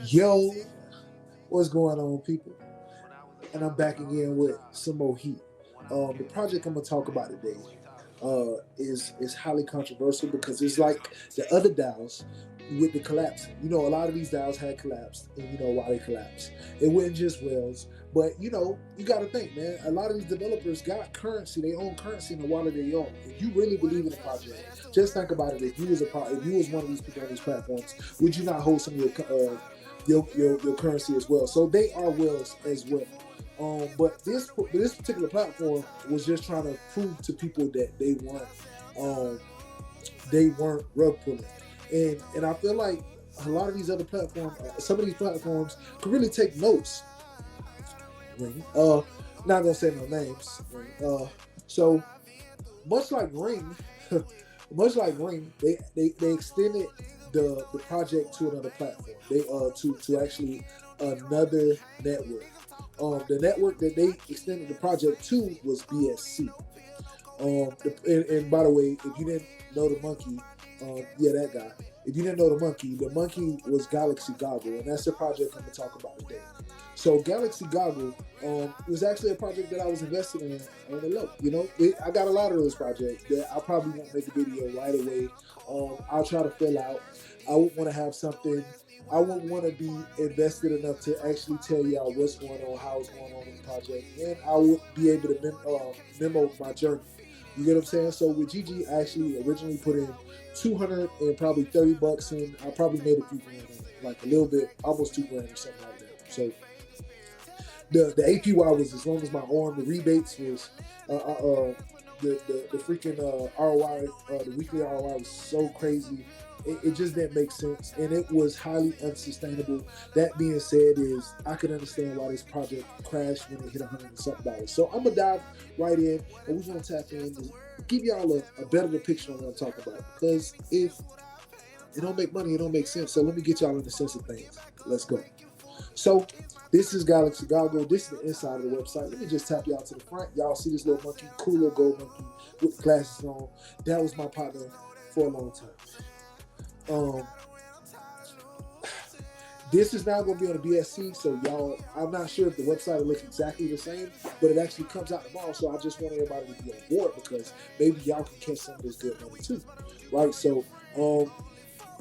Yo, what's going on, people? And I'm back again with some more heat. The project I'm gonna talk about today is highly controversial because it's like the other DAOs with the collapsing. A lot of these DAOs had collapsed, and you know why they collapsed. It wasn't just Wells, but you got to think, man. A lot of these developers got currency, they own currency in the wallet they own. If you really believe in the project, just think about it. If you was one of these people on these platforms, would you not hold some of your currency as well? So they are Wells as well. But this particular platform was just trying to prove to people that um, they weren't rug pulling, and I feel like a lot of these other platforms, some of these platforms, could really take notes. Ring. Not gonna say no names. Ring. So much like Ring, much like Ring, they extended the project to another platform. They to actually another network. The network that they extended the project to was BSC. And by the way, if you didn't know the monkey, yeah, that guy. If you didn't know the monkey was Galaxy Goggle, and that's the project I'm gonna talk about today. So Galaxy Goggle was actually a project that I was invested in on the low. I got a lot of those projects that I probably won't make a video right away. I'll try to fill out. I would want to have something. I would want to be invested enough to actually tell y'all what's going on, how it's going on in the project, and I would be able to memo my journey. You get what I'm saying? So with GG, I actually originally put in 200 and probably $30 in. I probably made a few grand on it, like a little bit, almost 2 grand or something like that. So the APY was as long as my arm. The rebates was the freaking ROI, the weekly ROI was so crazy. It just didn't make sense, and it was highly unsustainable. That being said, is I can understand why this project crashed when it hit $100 and something dollars. So I'm gonna dive right in, and we're gonna tap in and give y'all a better depiction on what I'm talking about. Because if it don't make money, it don't make sense. So let me get y'all in the sense of things. Let's go. So this is Galaxy Goggle. This is the inside of the website. Let me just tap y'all to the front. Y'all see this little monkey, cool little gold monkey with glasses on. That was my partner for a long time. Um, this is now going to be on the BSC, so y'all, I'm not sure if the website will look exactly the same, but it actually comes out tomorrow. So I just want everybody to be on board because maybe y'all can catch some of this good money too, right? So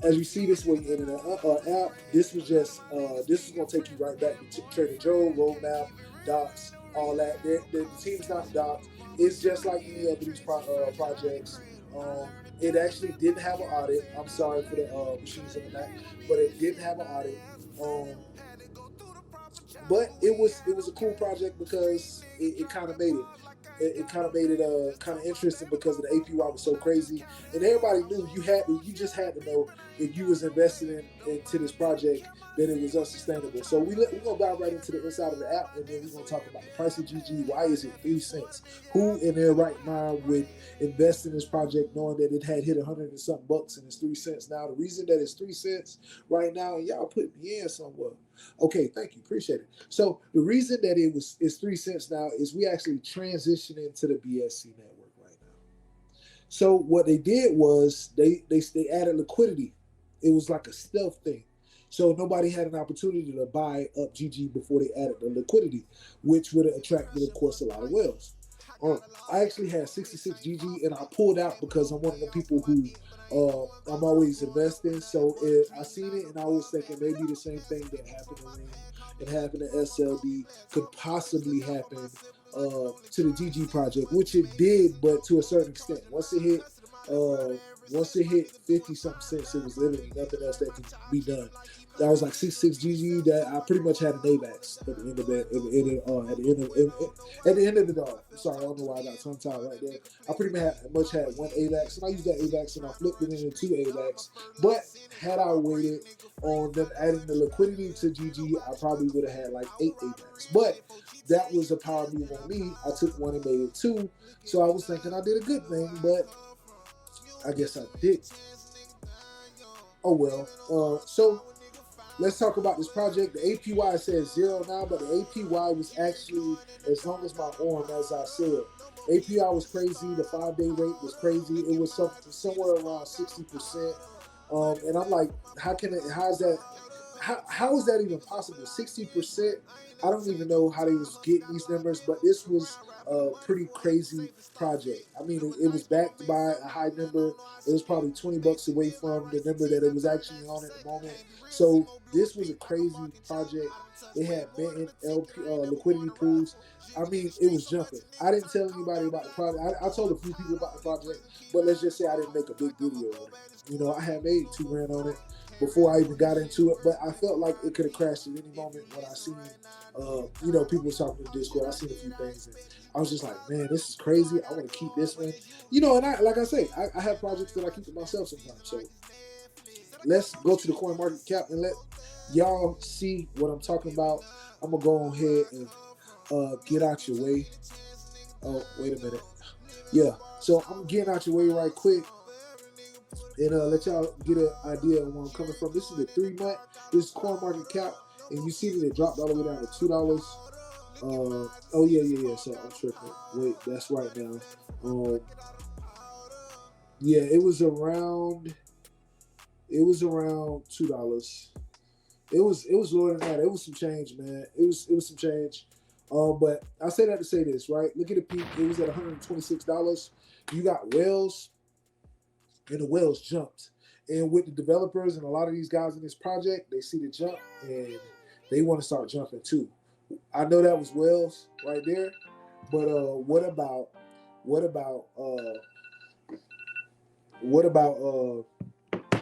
as you see, this way in an app. This was just this is going to take you right back to Trader Joe, roadmap, docs, all that. The team's not docs. It's just like any of these projects. It actually didn't have an audit. I'm sorry for the machines in the back, but it didn't have an audit. Um, but it was a cool project because it kind of made it. It kind of made it kind of interesting because of the APY was so crazy, and everybody knew you just had to know if you was investing into this project that it was unsustainable. So we're gonna dive right into the inside of the app, and then we're gonna talk about the price of GG. Why is it 3 cents? Who in their right mind would invest in this project knowing that it had hit 100 and something bucks and it's 3 cents now? The reason that it's 3 cents right now, and y'all put me in somewhere. Okay, thank you, appreciate it. So the reason that it's 3 cents now is we actually transitioning to the BSC network right now. So what they did was they added liquidity. It was like a stealth thing. So nobody had an opportunity to buy up GG before they added the liquidity, which would have attracted, of course, a lot of whales. I actually had 66 GG and I pulled out because I'm one of the people who I'm always investing. So if I seen it and I was thinking maybe the same thing that happened to Ring and happened to SLB could possibly happen to the GG project, which it did, but to a certain extent. Uh, once it hit 50 something cents, it was literally nothing else that could be done. That was like 66 GG that I pretty much had an AVAX at the end of it. At the end of the dog. Sorry, I don't know why I got tongue tied right there. I pretty much had one AVAX, and I used that AVAX and I flipped it into two AVAX. But had I waited on them adding the liquidity to GG, I probably would have had like 8 AVAX. But that was a power move on me. I took one and made it two. So I was thinking I did a good thing, but I guess I did. Oh well. So let's talk about this project. The APY says zero now, but the APY was actually as long as my arm, as I said. API was crazy. The 5 day rate was crazy. It was somewhere around 60%. And I'm like, how can it? How's that? how is that even possible? 60%. I don't even know how they was getting these numbers, but this was a pretty crazy project. I mean, it was backed by a high number. It was probably $20 away from the number that it was actually on at the moment. So this was a crazy project. They had mint LP liquidity pools. I mean, it was jumping. I didn't tell anybody about the project. I told a few people about the project, but let's just say I didn't make a big video on it. You know, I had made 2 grand on it before I even got into it, but I felt like it could have crashed at any moment when I seen, you know, people was talking in Discord. I seen a few things, and I was just like, man, this is crazy. I want to keep this one, you know. And like I say, I have projects that I keep to myself sometimes. So let's go to the coin market cap and let y'all see what I'm talking about. I'm gonna go on ahead and get out your way. Oh, wait a minute. Yeah, so I'm getting out your way right quick and let y'all get an idea of where I'm coming from. This is the 3 month. This is coin market cap, and you see that it dropped all the way down to $2. Oh yeah. So I'm tripping. Wait, that's right now. Yeah, it was around. It was around $2. It was lower than that. It was some change, man. It was some change. But I say that to say this, right? Look at the peak. It was at $126. You got whales, and the whales jumped. And with the developers and a lot of these guys in this project, they see the jump and they want to start jumping too. I know that was whales right there, but what about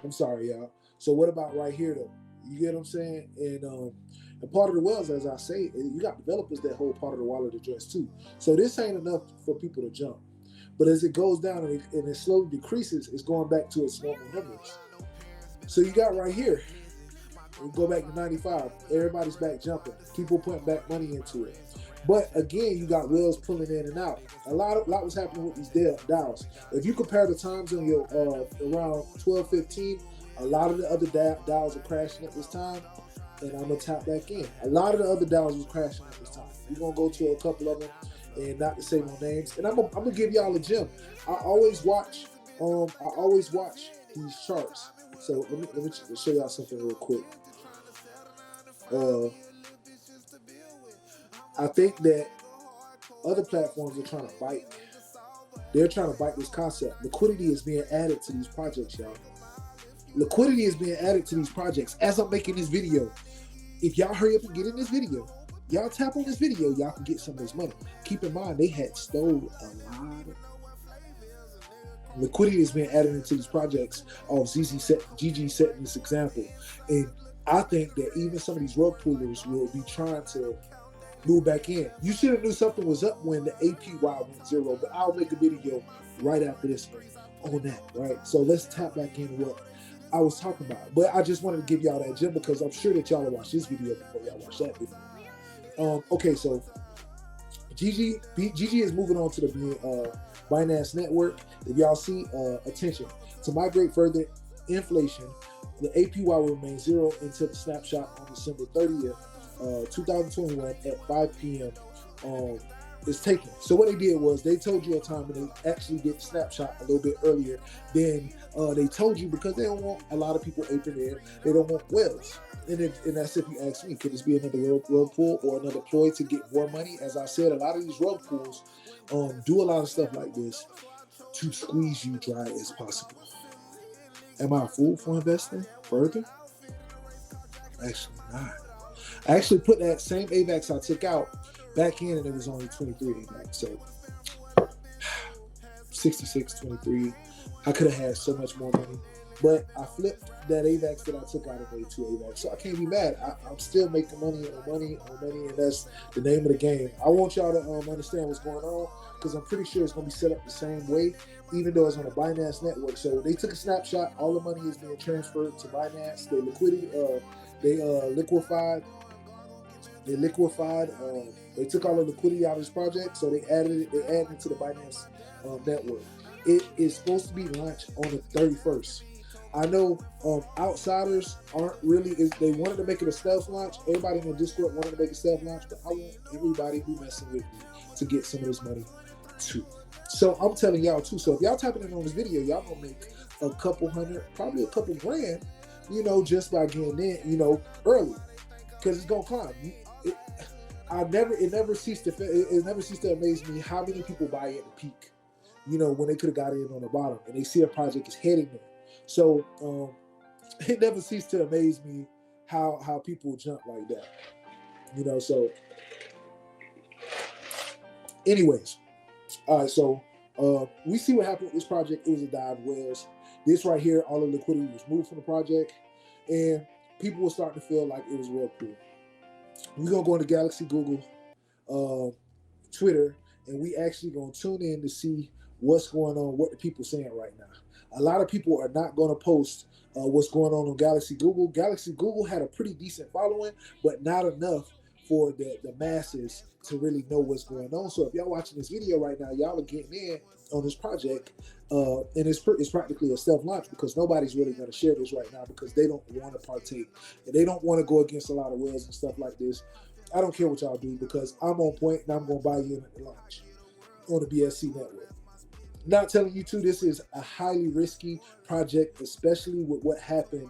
I'm sorry, y'all. So what about right here though? You get what I'm saying? And part of the whales, as I say, you got developers that hold part of the wallet address too. So this ain't enough for people to jump. But as it goes down and it slowly decreases, it's going back to its normal numbers. So you got right here, we go back to 95. Everybody's back jumping. People putting back money into it. But again, you got whales pulling in and out. A lot was happening with these dials. If you compare the times on your around 12:15, a lot of the other dials are crashing at this time. And I'm gonna tap back in. A lot of the other dials was crashing at this time. We're gonna go to a couple of them, and not to say no names. And I'm gonna give y'all a gem. I always watch these charts. So let me show y'all something real quick. I think that other platforms are trying to bite. They're trying to bite this concept. Liquidity is being added to these projects, y'all. Liquidity is being added to these projects as I'm making this video. If y'all hurry up and get in this video, y'all tap on this video, y'all can get some of this money. Keep in mind, they had stole a lot of liquidity is being added into these projects. GG setting this example. And I think that even some of these rug pullers will be trying to move back in. You should have knew something was up when the APY went zero, but I'll make a video right after this one on that, right? So let's tap back in what I was talking about. But I just wanted to give y'all that gem because I'm sure that y'all will watch this video before y'all watch that video. Okay, so GG is moving on to the Binance network. If y'all see, attention, to migrate further inflation, the APY will remain zero until the snapshot on December 30th, 2021 at 5 p.m. Is taken. So what they did was they told you a time and they actually did the snapshot a little bit earlier than they told you because they don't want a lot of people aping in. They don't want whales. And that's if you ask me, could this be another rug pull or another ploy to get more money? As I said, a lot of these rug pulls do a lot of stuff like this to squeeze you dry as possible. Am I a fool for investing further? Actually not. I actually put that same AVAX I took out back in and it was only 23 AVAX. So 66, 23. I could have had so much more money. But I flipped that AVAX that I took out and made 2 AVAX. So I can't be mad. I'm still making money, and that's the name of the game. I want y'all to understand what's going on because I'm pretty sure it's going to be set up the same way, even though it's on a Binance network. So they took a snapshot. All the money is being transferred to Binance. They liquefied. They took all the liquidity out of this project, so they added it to the Binance network. It is supposed to be launched on the 31st. I know outsiders aren't really. They wanted to make it a stealth launch. Everybody in the Discord wanted to make a stealth launch, but I want everybody who messing with me to get some of this money too. So I'm telling y'all too. So if y'all tapping in on this video, y'all gonna make a couple hundred, probably a couple grand, just by getting in, early, because it's gonna climb. It, it never ceased to it never ceased to amaze me how many people buy at the peak, when they could have got in on the bottom and they see a project is heading there. So it never ceased to amaze me how people jump like that. So anyways, all right, so we see what happened with this project. It was a dive wells. This right here, all the liquidity was moved from the project, and people were starting to feel like it was real cool. We're gonna go into Galaxy, Google, Twitter, and we actually gonna tune in to see what's going on, what the people saying right now. A lot of people are not gonna post what's going on Galaxy Google. Galaxy Google had a pretty decent following, but not enough for the masses to really know what's going on. So if y'all watching this video right now, y'all are getting in on this project, and it's practically a stealth launch because nobody's really going to share this right now because they don't want to partake and they don't want to go against a lot of whales and stuff like this. I don't care what y'all do because I'm on point and I'm going to buy you in at the launch on the BSC network. Not telling you too, this is a highly risky project, especially with what happened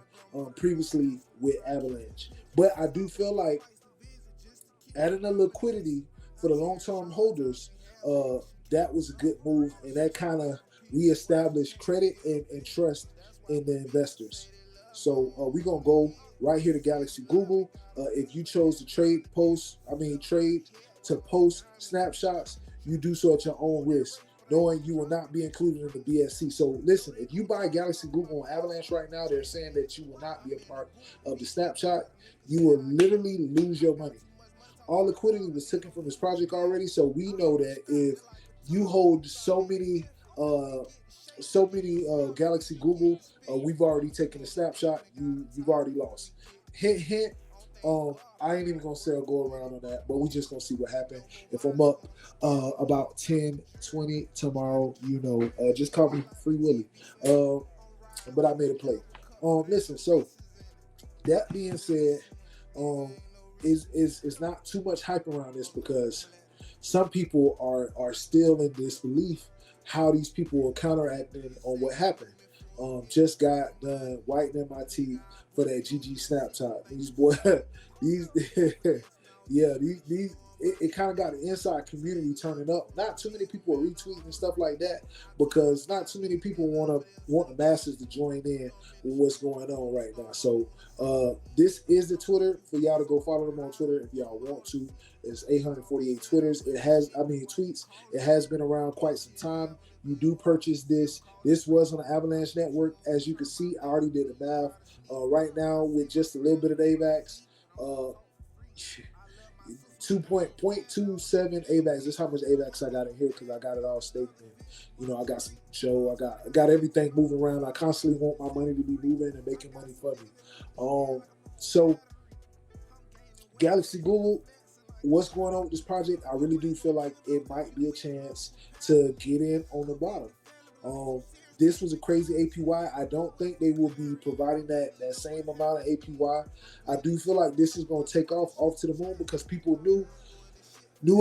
previously with Avalanche. But I do feel like adding a liquidity for the long-term holders, that was a good move, and that kind of reestablished credit and trust in the investors. So we're going to go right here to Galaxy Google. If you chose to trade to post snapshots, you do so at your own risk, knowing you will not be included in the BSC. So listen, if you buy Galaxy Google on Avalanche right now, they're saying that you will not be a part of the snapshot. You will literally lose your money. All liquidity was taken from this project already, so we know that if you hold so many Galaxy Google, we've already taken a snapshot. You've already lost. Hint, hint. I ain't even gonna say I'll go around on that, but we just gonna see what happened. If I'm up about 10, 20 tomorrow, just call me Free Willy. But I made a play. Listen. So that being said, is not too much hype around this because some people are still in disbelief how these people are counteracting on what happened. Just got done whitening my teeth for that GG Snapchat. These boys, these it kind of got an inside community turning up. Not too many people are retweeting and stuff like that because not too many people want the masses to join in with what's going on right now. So this is the Twitter for y'all to go follow them on Twitter if y'all want to. It's 848 tweets. It has been around quite some time. You do purchase this. This was on the Avalanche network. As you can see, I already did the math. Right now with just a little bit of AVAX, 2.27 AVAX. This is how much AVAX I got in here because I got it all staked in. I got some show. I got everything moving around. I constantly want my money to be moving and making money for me. So Galaxy Google, what's going on with this project? I really do feel like it might be a chance to get in on the bottom. This was a crazy APY. I don't think they will be providing that same amount of APY. I do feel like this is going to take off to the moon because people knew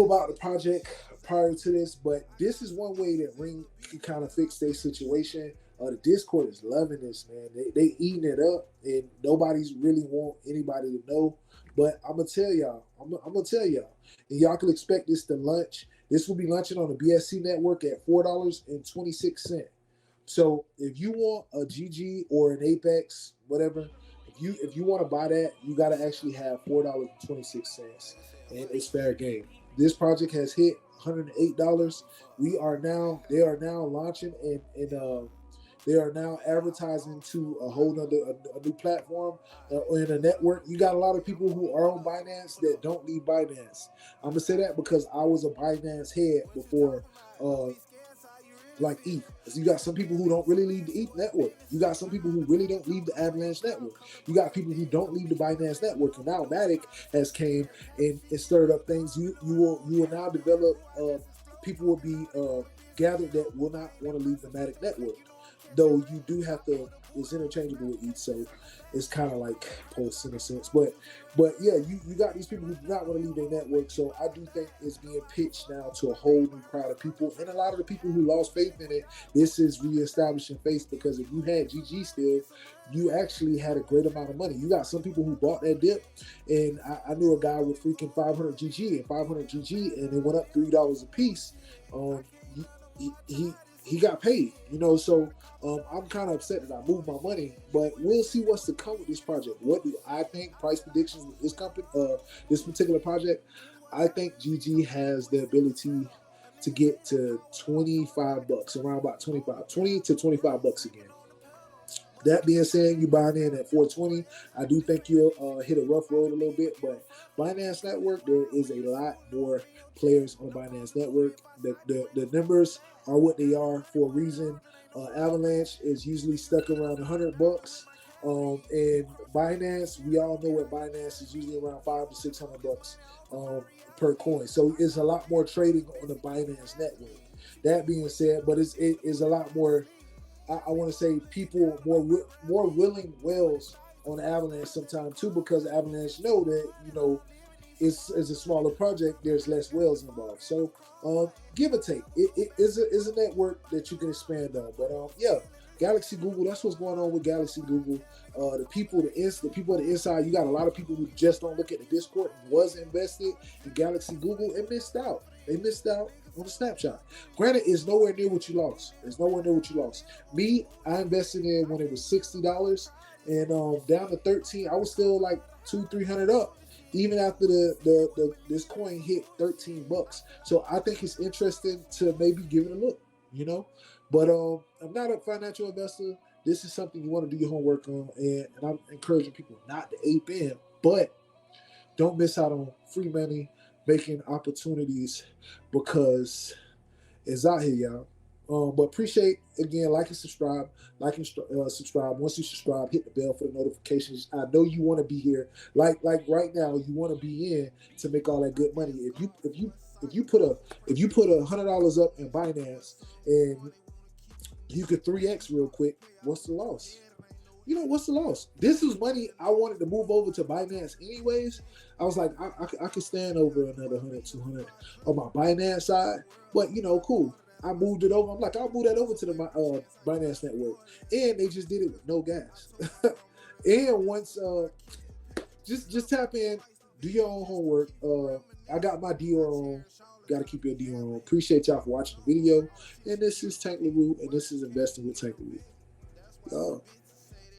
about the project prior to this, but this is one way that Ring can kind of fix their situation. The Discord is loving this, man. They eating it up, and nobody's really want anybody to know. But I'm gonna tell y'all, and y'all can expect this to launch. This will be launching on the BSC network at $4.26. So if you want a GG or an Apex, whatever, if you want to buy that, you got to actually have $4.26, and it's fair game. This project has hit $108. They are now launching and they are now advertising to a whole nother a new platform in a network. You got a lot of people who are on Binance that don't leave Binance. I'm gonna say that because I was a Binance head before. Like ETH. You got some people who don't really leave the ETH network. You got some people who really don't leave the Avalanche network. You got people who don't leave the Binance network. And now Matic has came and stirred up things. You will now develop. People will be gathered that will not want to leave the Matic network. Though you do have to it's interchangeable with ETH, so it's kind of like Pulse in a sense. But yeah, you got these people who do not want to leave their network. So I do think it's being pitched now to a whole new crowd of people, and a lot of the people who lost faith in it. This is reestablishing faith, because if you had GG still, you actually had a great amount of money. You got some people who bought that dip, and I knew a guy with freaking 500 GG and 500 GG, and it went up $3 a piece. Um, he, he he got paid, So I'm kind of upset that I moved my money, but we'll see what's to come with this project. What do I think? Price predictions with this company, this particular project. I think GG has the ability to get to $25, around about 20 to $25 again. That being said, you buying in at 420. I do think you'll hit a rough road a little bit, but Binance Network, there is a lot more players on Binance Network. The numbers are what they are for a reason. Avalanche is usually stuck around $100. And Binance, we all know what Binance is usually around $500 to $600 per coin. So it's a lot more trading on the Binance network. That being said, but it is a lot more. I want to say people more willing whales on Avalanche sometimes too, because Avalanche know that it's a smaller project. There's less whales involved, so give or take, it is a network that you can expand on. But yeah, Galaxy Google. That's what's going on with Galaxy Google. The people on the inside. You got a lot of people who just don't look at the Discord and was invested in Galaxy Google and missed out. They missed out on the snapshot. Granted, it's nowhere near what you lost. Me, I invested in when it was $60, and down to 13. I was still like $200-300 up, even after this coin hit $13. So I think it's interesting to maybe give it a look. But I'm not a financial investor. This is something you want to do your homework on, and I'm encouraging people not to ape in, but don't miss out on free money, making opportunities, because it's out here, y'all. But appreciate, again, like and subscribe. Subscribe. Once you subscribe, hit the bell for the notifications. I know you want to be here. Like right now, you want to be in to make all that good money. If you put $100 up in Binance and you could 3x real quick, what's the loss? What's the loss? This is money I wanted to move over to Binance anyways. I was like, I could stand over another 100, 200 on my Binance side, but cool. I moved it over. I'm like, I'll move that over to the Binance network, and they just did it with no gas. And once, just tap in, do your own homework. I got my deal on. Got to keep your deal on. Appreciate y'all for watching the video. And this is Tank LaRue, and this is Investing with Tank LaRue.